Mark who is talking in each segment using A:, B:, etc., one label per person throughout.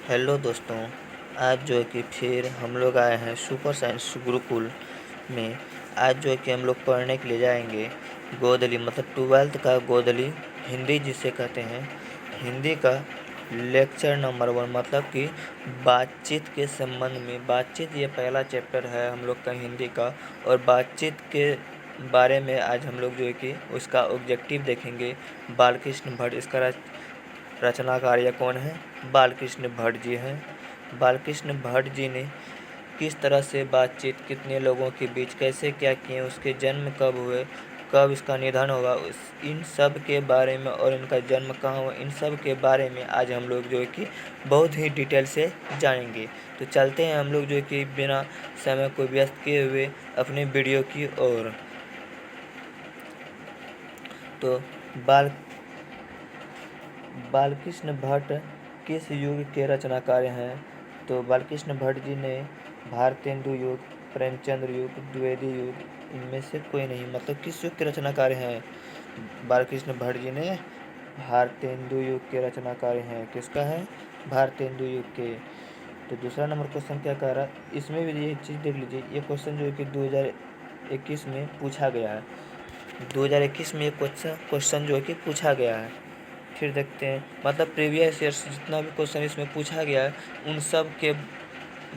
A: Hello दोस्तों। आज जो है कि फिर हम लोग आए हैं सुपर साइंस गुरुकुल में। आज जो है कि हम लोग पढ़ने के लिए जाएंगे गोदली, मतलब 12th का गोदली, हिंदी जिसे कहते हैं, हिंदी का लेक्चर नंबर 1, मतलब कि बातचीत के संबंध में। बातचीत ये पहला चैप्टर है हम लोग का हिंदी का, और बातचीत के बारे में आज हम लोग जो है कि उसका ऑब्जेक्टिव देखेंगे। बालकृष्ण भट्ट इसका रचनाकार या कौन है? बालकृष्ण भट्ट जी हैं। बालकृष्ण भट्ट जी ने किस तरह से बातचीत कितने लोगों के बीच कैसे क्या किए, उसके जन्म कब हुए, कब इसका निधन होगा, उस इन सब के बारे में, और इनका जन्म कहाँ हुआ, इन सब के बारे में आज हम लोग जो है कि बहुत ही डिटेल से जानेंगे। तो चलते हैं हम लोग जो है कि बिना समय को व्यस्त किए हुए अपने वीडियो की ओर। तो बाल बालकृष्ण भट्ट किस युग के रचनाकार हैं? तो बालकृष्ण भट्ट जी ने भारतेंदु युग, प्रेमचंद्र युग, द्विवेदी युग, इनमें से कोई नहीं, मतलब किस युग के रचनाकार हैं? बालकृष्ण भट्ट जी ने भारतेंदु युग के रचनाकार हैं। किसका है? भारतेंदु युग के। तो दूसरा नंबर क्वेश्चन क्या कह रहा है, इसमें भी ये चीज़ देख लीजिए। ये क्वेश्चन जो है कि 2021 में पूछा गया है। 2021 में ये क्वेश्चन जो है कि पूछा गया है। फिर देखते हैं, मतलब प्रीवियस ईयर्स जितना भी क्वेश्चन इसमें पूछा गया है उन सब के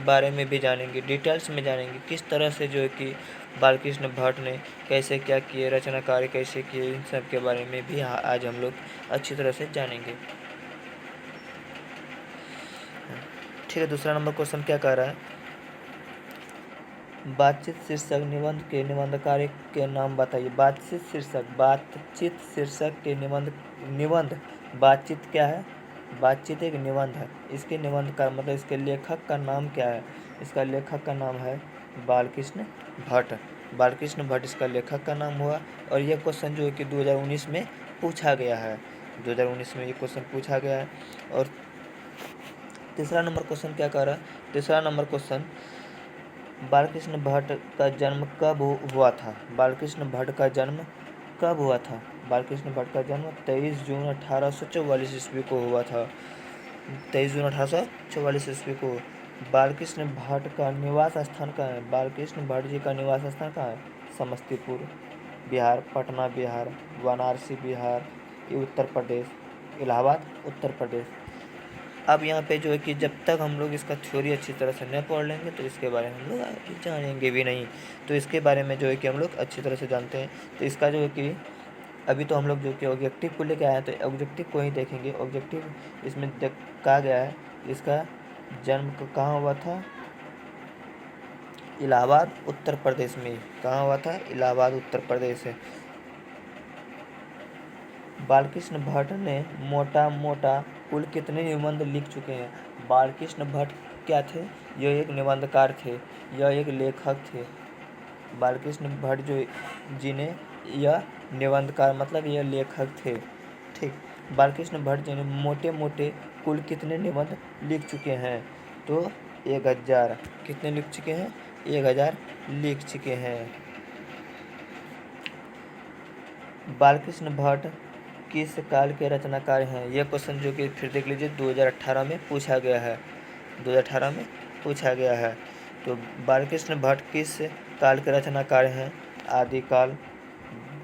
A: बारे में भी जानेंगे, डिटेल्स में जानेंगे किस तरह से जो है कि बालकृष्ण भट्ट ने कैसे क्या किए, रचना कार्य कैसे किए, इन सब के बारे में भी आज हम लोग अच्छी तरह से जानेंगे। ठीक है, दूसरा नंबर क्वेश्चन क्या कह रहा है, बातचीत शीर्षक निबंध के निबंधकार के नाम बताइए। बातचीत शीर्षक के निबंध बातचीत क्या है? बातचीत एक निबंध है। इसके निबंध का मतलब इसके लेखक का नाम क्या है? इसका लेखक का नाम है बालकृष्ण भट्ट। बालकृष्ण भट्ट इसका लेखक का नाम हुआ। और यह क्वेश्चन जो है कि 2019 में पूछा गया है। 2019 में ये क्वेश्चन पूछा गया है। और तीसरा नंबर क्वेश्चन क्या कह रहा है, तीसरा नंबर क्वेश्चन, बालकृष्ण भट्ट का जन्म कब हुआ था? बालकृष्ण भट्ट का जन्म कब हुआ था? बालकृष्ण भट्ट का जन्म 23 जून 1844 ईस्वी को हुआ था। 23 जून 1844 ईस्वी को। बालकृष्ण भट्ट का निवास स्थान कहाँ है? बालकृष्ण भट्ट जी का निवास स्थान कहाँ है? समस्तीपुर बिहार, पटना बिहार, वाराणसी बिहार, ये उत्तर प्रदेश, इलाहाबाद उत्तर प्रदेश। अब यहाँ पे जो है कि जब तक हम लोग इसका थ्योरी अच्छी तरह से नहीं पढ़ लेंगे तो इसके बारे में हम लोग आगे जानेंगे भी नहीं। तो इसके बारे में जो है कि हम लोग अच्छी तरह से जानते हैं। तो इसका जो है कि अभी तो हम लोग जो कि ऑब्जेक्टिव को लेकर आए हैं, तो ऑब्जेक्टिव को ही देखेंगे। ऑब्जेक्टिव इसमें कहा गया है इसका जन्म कहाँ हुआ था? इलाहाबाद उत्तर प्रदेश में। कहाँ हुआ था? इलाहाबाद उत्तर प्रदेश है। बालकृष्ण भट्ट ने मोटा मोटा कुल कितने निबंध लिख चुके हैं? बालकृष्ण भट्ट क्या थे? यह एक निबंधकार थे, यह एक लेखक थे। बालकृष्ण भट्ट जो जी ने, यह निबंधकार मतलब यह लेखक थे। ठीक, बालकृष्ण भट्ट जी ने मोटे मोटे कुल कितने निबंध लिख चुके हैं? तो 1000। कितने लिख चुके हैं? 1000 लिख चुके हैं। बालकृष्ण भट्ट किस काल के रचनाकार हैं? यह क्वेश्चन जो कि फिर देख लीजिए 2018 में पूछा गया है। 2018 में पूछा गया है। तो बालकृष्ण भट्ट किस काल के रचनाकार हैं? आदिकाल,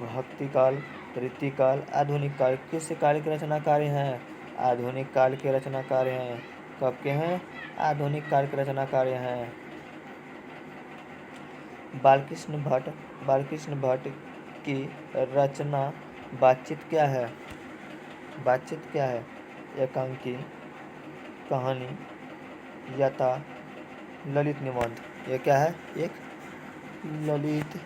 A: भक्ति काल, रीतिकाल, आधुनिक काल। किस काल के रचनाकार हैं? आधुनिक काल के रचनाकार हैं। कब के हैं? आधुनिक काल के रचनाकार हैं। बालकृष्ण भट्ट की रचना बातचीत क्या है? बातचीत क्या है? एकांकी, कहानी, यथा, ललित निबंध। यह क्या है? एक ललित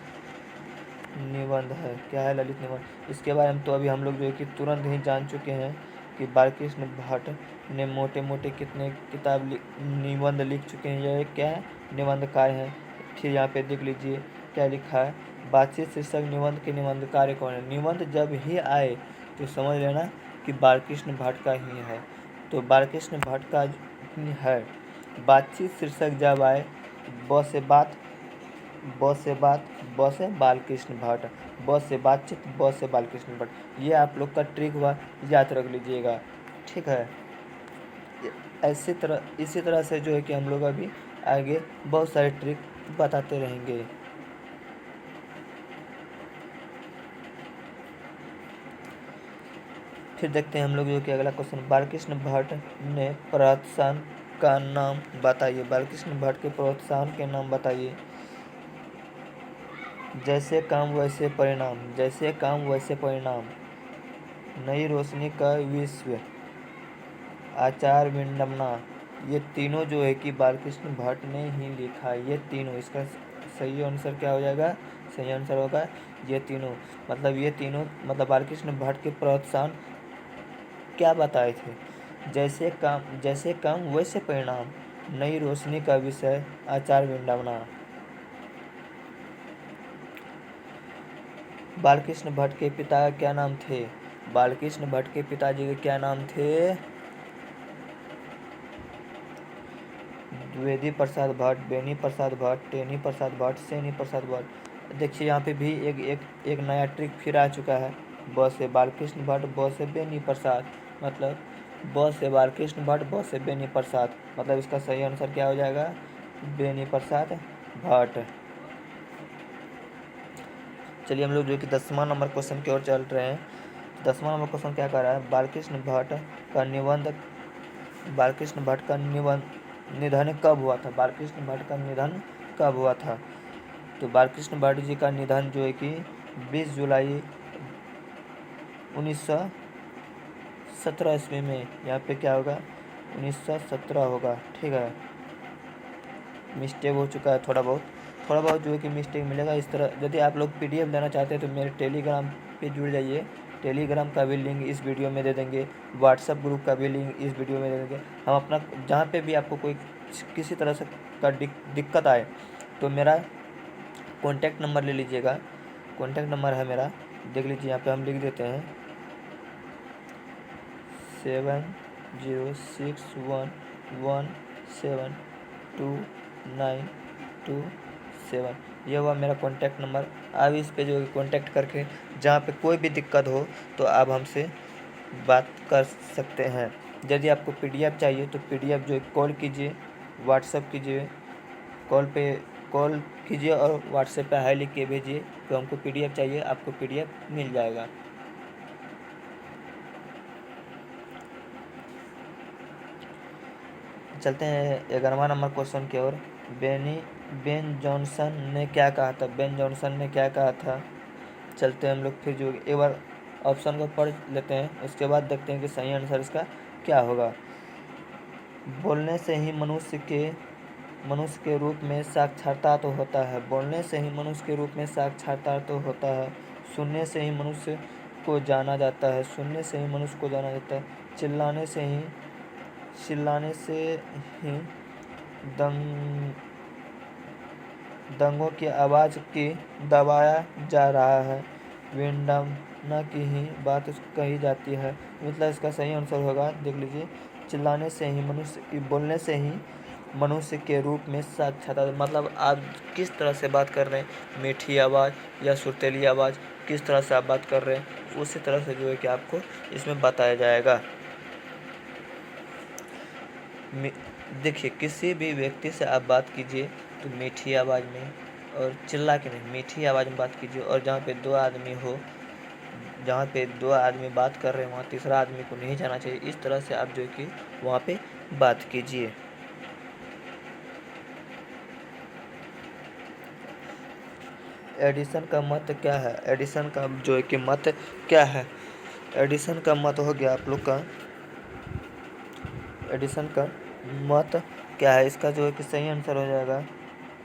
A: निबंध है। क्या है? ललित निबंध। इसके बारे में तो अभी हम लोग जो है कि तुरंत ही जान चुके हैं कि बालकृष्ण भट्ट ने मोटे मोटे कितने निबंध लिख चुके हैं। यह क्या है? निबंधकार हैं। फिर यहाँ पे देख लीजिए क्या लिखा है, बातचीत शीर्षक निबंध के निबंधकार कौन है? निबंध जब ही आए तो समझ लेना कि बालकृष्ण भट्ट का ही है। तो बालकृष्ण भट्ट का है। बातचीत शीर्षक जब आए, ब से बात, ब से बात, ब से बालकृष्ण भट्ट, ब से बातचीत, ब से बालकृष्ण भट्ट। ये आप लोग का ट्रिक हुआ, याद रख लीजिएगा। ठीक है। इसी तरह से जो है कि हम लोग अभी आगे बहुत सारे ट्रिक बताते रहेंगे। फिर देखते हैं हम लोग जो कि अगला क्वेश्चन, बालकृष्ण भट्ट ने प्रोत्साहन का नाम बताइए। बालकृष्ण भट्ट के प्रोत्साहन के नाम बताइए। जैसे काम वैसे परिणाम, जैसे काम वैसे परिणाम, नई रोशनी का विश्व, आचार विडम्बना, ये तीनों जो है कि बालकृष्ण भट्ट ने ही लिखा है। ये तीनों, इसका सही आंसर क्या हो जाएगा? सही आंसर होगा ये तीनों। ये तीनों बालकृष्ण भट्ट के प्रोत्साहन क्या बताए थे? जैसे काम वैसे परिणाम, नई रोशनी का विषय, आचार विडम्बना। बालकृष्ण भट्ट के पिता का क्या नाम थे? बालकृष्ण भट्ट के पिताजी के क्या नाम थे? द्विवेदी प्रसाद भट्ट, बेनी प्रसाद भट्ट, टेनी प्रसाद भट्ट, सेनी प्रसाद भट्ट। देखिए यहाँ पे भी एक नया ट्रिक फिर आ चुका है। ब से बालकृष्ण भट्ट, ब से बेनी प्रसाद, ब से बालकृष्ण भट्ट, ब से बेनी प्रसाद, इसका सही आंसर क्या हो जाएगा? बेनी प्रसाद भट्ट। चलिए हम लोग जो कि 10वां नंबर क्वेश्चन की ओर चल रहे हैं। 10वां नंबर क्वेश्चन क्या कर रहा है? बालकृष्ण भट्ट का निधन कब हुआ था? बालकृष्ण भट्ट का निधन कब हुआ था? तो बालकृष्ण भट्ट जी का निधन जो है कि 20 जुलाई 1917 ईस्वी में, यहाँ पे क्या होगा? 1917 होगा। ठीक है, मिस्टेक हो चुका है थोड़ा बहुत जो है कि मिस्टेक मिलेगा। इस तरह यदि आप लोग PDF लेना चाहते हैं तो मेरे टेलीग्राम पे जुड़ जाइए। टेलीग्राम का भी लिंक इस वीडियो में दे देंगे, व्हाट्सएप ग्रुप का भी लिंक इस वीडियो में दे देंगे। हम अपना जहाँ पे भी आपको कोई किसी तरह से का दिक्कत आए तो मेरा कॉन्टैक्ट नंबर ले लीजिएगा। कॉन्टैक्ट नंबर है मेरा, देख लीजिए यहाँ पे हम लिख देते हैं 7061172927। ये हुआ मेरा कॉन्टैक्ट नंबर। आप इस पे जो कॉन्टैक्ट करके जहाँ पे कोई भी दिक्कत हो तो आप हमसे बात कर सकते हैं। यदि आपको PDF चाहिए तो PDF जो कॉल कीजिए, व्हाट्सएप कीजिए, कॉल कीजिए और व्हाट्सएप पे हाई लिख के भेजिए तो हमको PDF चाहिए, आपको PDF मिल जाएगा। चलते हैं 11वां नंबर क्वेश्चन की ओर। बेन जॉनसन ने क्या कहा था? बेन जॉनसन ने क्या कहा था? चलते हैं हम लोग फिर जो एक बार ऑप्शन को पढ़ लेते हैं, उसके बाद देखते हैं कि सही आंसर इसका क्या होगा। बोलने से ही मनुष्य के रूप में साक्षात्कार तो होता है। बोलने से ही मनुष्य के रूप में साक्षात्कार तो होता है। सुनने से ही मनुष्य को जाना जाता है। सुनने से ही मनुष्य को जाना जाता है। चिल्लाने से ही दंगों की आवाज़ की दबाया जा रहा है। विडम्बना की ही बात कही जाती है। इसका सही आंसर होगा, देख लीजिए, चिल्लाने से ही बोलने से ही मनुष्य के रूप में साक्षात्कार, आप किस तरह से बात कर रहे हैं, मीठी आवाज़ या सुरीली आवाज़, किस तरह से आप बात कर रहे हैं, उसी तरह से जो है कि आपको इसमें बताया जाएगा। देखिए, किसी भी व्यक्ति से आप बात कीजिए तो मीठी आवाज़ में और चिल्ला के नहीं, मीठी आवाज़ में बात कीजिए। और जहाँ पे दो आदमी बात कर रहे हैं वहाँ तीसरा आदमी को नहीं जाना चाहिए। इस तरह से आप जो है कि वहाँ पे बात कीजिए। एडिसन का मत क्या है? एडिसन का जो है कि मत क्या है? एडिसन का मत हो गया आप लोग का, एडिसन का मत क्या है? इसका जो है कि सही आंसर हो जाएगा,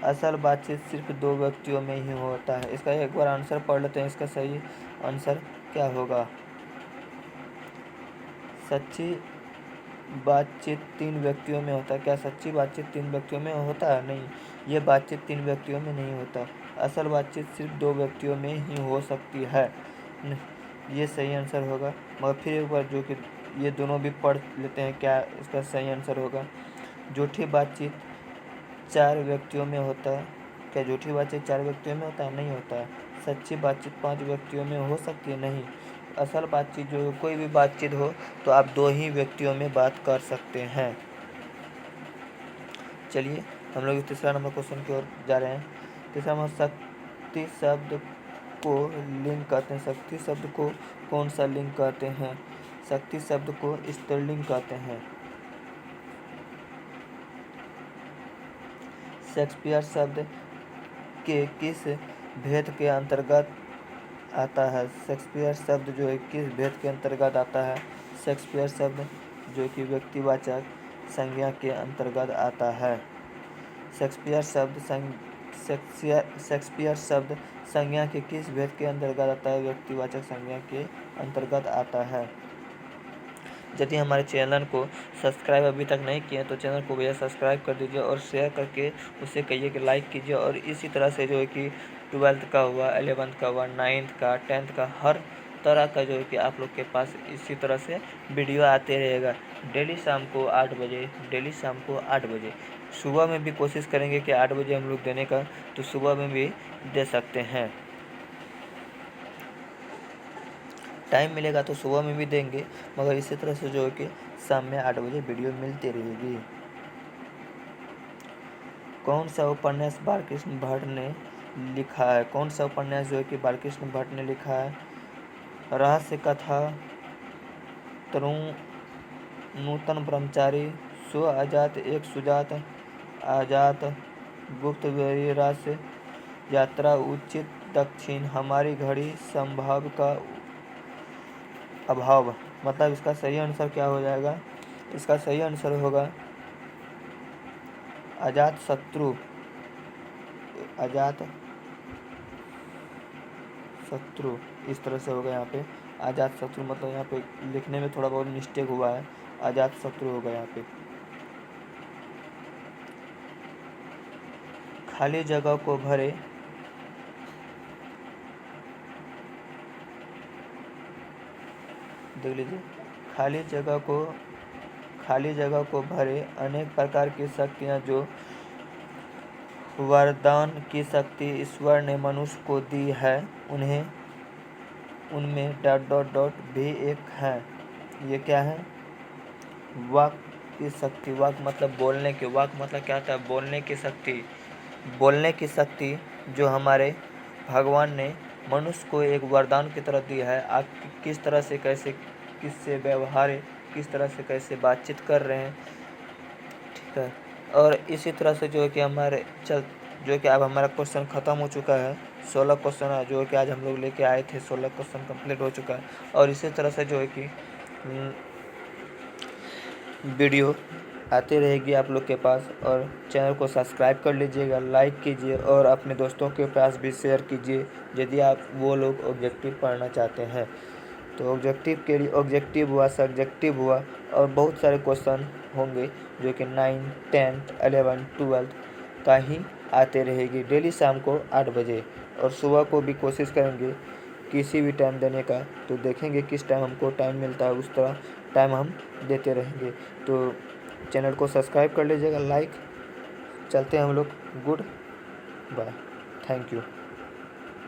A: असल बातचीत सिर्फ दो व्यक्तियों में ही होता है। इसका एक बार आंसर पढ़ लेते हैं, इसका सही आंसर क्या होगा? सच्ची बातचीत 3 व्यक्तियों में होता है। क्या सच्ची बातचीत 3 व्यक्तियों में होता है? नहीं, ये बातचीत 3 व्यक्तियों में नहीं होता। असल बातचीत सिर्फ 2 व्यक्तियों में ही हो सकती है। ये सही आंसर होगा। मगर फिर एक बार जो कि ये दोनों भी पढ़ लेते हैं, क्या इसका सही आंसर होगा? झूठी बातचीत 4 व्यक्तियों में होता है। क्या झूठी बातचीत 4 व्यक्तियों में होता है? नहीं होता है। सच्ची बातचीत 5 व्यक्तियों में हो सकती है? नहीं, असल बातचीत जो कोई भी बातचीत हो तो आप 2 ही व्यक्तियों में बात कर सकते हैं। चलिए हम लोग तीसरा नंबर क्वेश्चन की ओर जा रहे हैं। तीसरा नंबर, शक्ति शब्द को लिंग कहते हैं। शक्ति शब्द को कौन सा लिंग कहते हैं? शक्ति शब्द को स्त्रीलिंग कहते हैं। शेक्सपियर शब्द के किस भेद के अंतर्गत आता है? शेक्सपियर शब्द जो है किस भेद के अंतर्गत आता है? शेक्सपियर शब्द जो कि व्यक्तिवाचक संज्ञा के अंतर्गत आता है। शेक्सपियर शब्द संज्ञा के किस भेद के अंतर्गत आता है? व्यक्तिवाचक संज्ञा के अंतर्गत आता है। यदि हमारे चैनल को सब्सक्राइब अभी तक नहीं किए तो चैनल को भैया सब्सक्राइब कर दीजिए और शेयर करके उसे कहिए कि लाइक कीजिए। और इसी तरह से जो है कि 12th का हुआ, 11th का हुआ, 9th का, 10th का, हर तरह का जो है कि आप लोग के पास इसी तरह से वीडियो आते रहेगा डेली शाम को 8 बजे। डेली शाम को 8 बजे। सुबह में भी कोशिश करेंगे कि 8 बजे हम लोग देने का, तो सुबह में भी दे सकते हैं। टाइम मिलेगा तो सुबह में भी देंगे, मगर इसी तरह से जो है कि शाम में 8 बजे वीडियो मिलती रहेगी। कौन सा उपन्यास बालकृष्ण भट्ट ने लिखा है? कौन सा उपन्यास जो है कि बालकृष्ण भट्ट ने लिखा है? रहस्य कथा, तरुण, नूतन ब्रह्मचारी, स्व आजात, एक सुजात, आजात, गुप्त रहस्य, यात्रा, उचित दक्षिण, हमारी घड़ी, संभव का अभाव। मतलब इसका सही आंसर क्या हो जाएगा? इसका सही आंसर होगा अजात शत्रु। अजात शत्रु इस तरह से होगा यहाँ पे। अजात शत्रु मतलब यहाँ पे लिखने में थोड़ा बहुत मिस्टेक हुआ है, अजात शत्रु होगा यहाँ पे। खाली जगह को भरे, देख लीजिए, खाली जगह को भरे अनेक प्रकार की शक्तियाँ जो वरदान की शक्ति ईश्वर ने मनुष्य को दी है, उनमें ... भी एक है। ये क्या है? वाक की शक्ति। वाक मतलब बोलने की। वाक मतलब क्या होता है? बोलने की शक्ति। बोलने की शक्ति जो हमारे भगवान ने मनुष्य को एक वरदान की तरह दी है। आप किस तरह से कैसे किससे व्यवहार, किस तरह से कैसे बातचीत कर रहे हैं, ठीक है। और इसी तरह से जो है कि जो है कि अब हमारा क्वेश्चन ख़त्म हो चुका है। 16 क्वेश्चन है जो है कि आज हम लोग लेके आए थे, 16 क्वेश्चन कंप्लीट हो चुका है। और इसी तरह से जो है कि वीडियो आती रहेगी आप लोग के पास। और चैनल को सब्सक्राइब कर लीजिएगा, लाइक कीजिए और अपने दोस्तों के पास भी शेयर कीजिए यदि आप वो लोग ऑब्जेक्टिव पढ़ना चाहते हैं। तो ऑब्जेक्टिव के लिए ऑब्जेक्टिव हुआ, सब्जेक्टिव हुआ और बहुत सारे क्वेश्चन होंगे जो कि 9, 10, 11, 12 का ही आते रहेगी डेली शाम को 8 बजे। और सुबह को भी कोशिश करेंगे किसी भी टाइम देने का, तो देखेंगे किस टाइम हमको टाइम मिलता है उस तरह टाइम हम देते रहेंगे। तो चैनल को सब्सक्राइब कर लीजिएगा, लाइक। चलते हैं हम लोग। Goodbye, thank you.